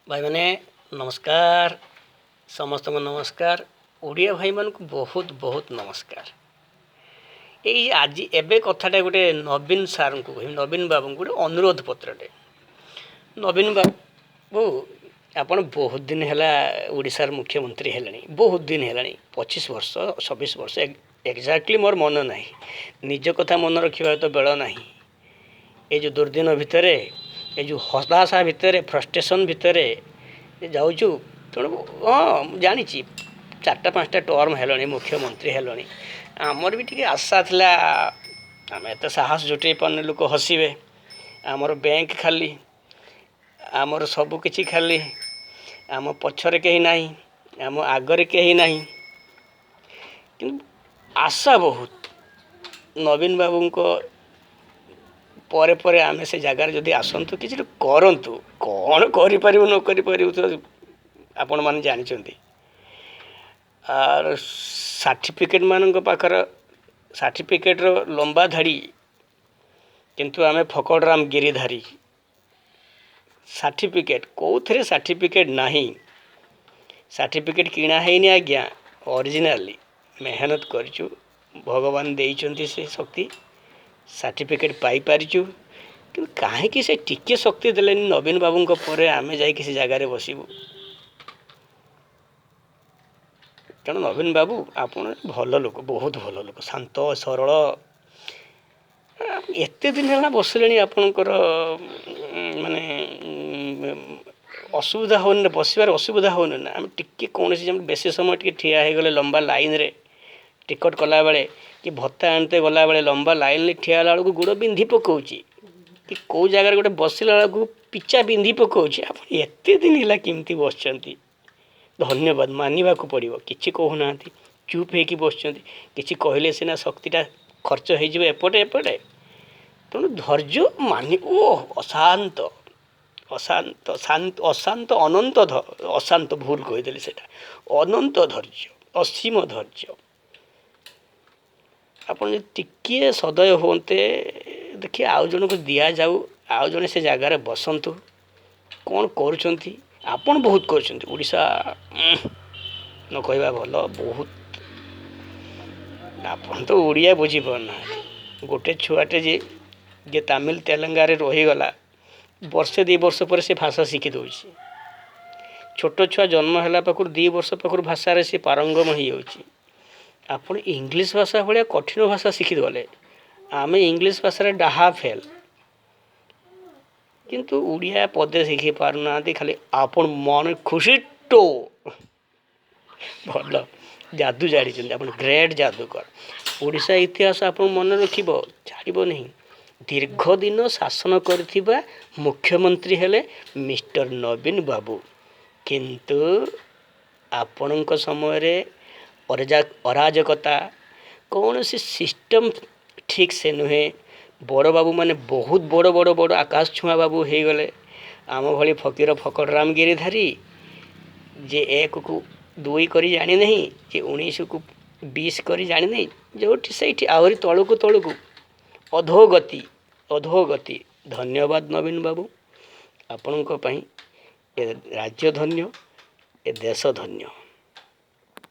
भाई मैंने नमस्कार। समस्त को नमस्कार। ओडिया भाई मान को बहुत बहुत नमस्कार। यही आज एबे कथाटा गोटे नवीन सार को नवीन बाबू गोटे अनुरोध पत्रटे। नवीन बाबू आपण बहुत दिन है ओडिशार मुख्यमंत्री है, बहुत दिन है 25 वर्ष 26 वर्ष एक्जाक्टली मोर मन ना, निज कथा मन रखा तो बेल ना। ये जो दुर्दिन भितर ये जो हताशा भितर फ्रस्ट्रेशन भितर जाऊँ तेणु हाँ जानी 4-5टा टर्म है मुख्यमंत्री है। आमर भी टी आशा था आम एत साहस जुटे पाने लोक हसवे, आमर बैंक खाली, आमर सबकि खाली, आम पछरे कहीं ना, आम आगरे कहीं ना, कि आशा बहुत नवीन बाबू को परे परे आमे से जगार जदि आसतु कि करूँ कौन करूँ न करूँ तो आपण मैंने जानते। आर सर्टिफिकेट मान पाखर सर्टिफिकेट्र लंबा धाड़ी, किंतु आमे फकड़राम गिरिधारी। सर्टिफिकेट कौन सर्टिफिकेट नहीं, सर्टिफिकेट किणा है आज्ञा, ओरिजिनाली मेहनत करूँ, भगवान देइचंती से शक्ति, सर्टिफिकेट पाई पारिचु। कि कहीं से टिके शक्ति देले नवीन बाबू पर आमे जाई किसी जगार बसबू। तेणु नवीन बाबू आप भल लोक, बहुत भल लोक, शांत सरल। एत दिन है बसले आपणकर माने असुविधा हो बसबार असुविधा हो ना। आम टिके कौन बेसी समय टे ठिया हो गले लंबा लाइन रे टिकट कला बेले कि भत्ता आनते गला बेले लंबा लाइन ठिया बेलू गोड़ बिंधि पकाऊँच कि कौ जगार गोटे बसला बेलू पिचा बिंधि पकाऊँच। आप एत दिन है किमती बस। धन्यवाद मानवा को पड़ो, कि कहूना चुप हो बस कि कहले सीना शक्तिटा खर्च होपटे एपटे। तेणु धैर्य मानि अशांत अशांत शांत अशांत अनंत अशांत भूल कहीदेली से अनंत धैर्य असीम धैर्य। आपड़ टिके सदय होते देखिए आउ जन को दि जाऊ, आउ जड़े से जगार बसतु कौन कर आपण बहुत करशा न कहवा भल बहुत। आपन तो ओडिया बुझीपारना गोटे छुआटे जे तमिल तेलंगा रे रहीगला वर्षे 2 वर्ष पर से भाषा शिखी दौर। छोट छुआ जन्म है पाखु 2 वर्ष पाखु भाषा से पारंगम हो जाऊँगी। आपड़ इंग्लीश भाषा भाया कठिन भाषा शिखीगले, आम इंग्लीश भाषा डाहा फेल, किंतु उड़िया पदे शिखी पारना खाली आपण मन खुशी टो भल जादू जाड़ी आप ग्रेट जादूकर। ओडिशा इतिहास आप मन रखिब छाड़ब नहीं। दीर्घ दिन शासन कर मुख्यमंत्री हेले मिस्टर नवीन बाबू, किंतु आपण समय रे अराजकता कौन सी सिस्टम ठीक से नुहे। बड़ बाबू माने बहुत बड़ बड़ बड़ आकाश छुआ बाबू हो गले। आम भली फकीर फकड़राम गिरिधारी जे 1 को 2 करी जानी नहीं, जे 19 को 20 करी जानी नहीं, जो से आहरी तलू तलू अधोगति अधोगति। धन्यवाद नवीन बाबू, आपण ए राज्य धन्य, ए देश धन्य।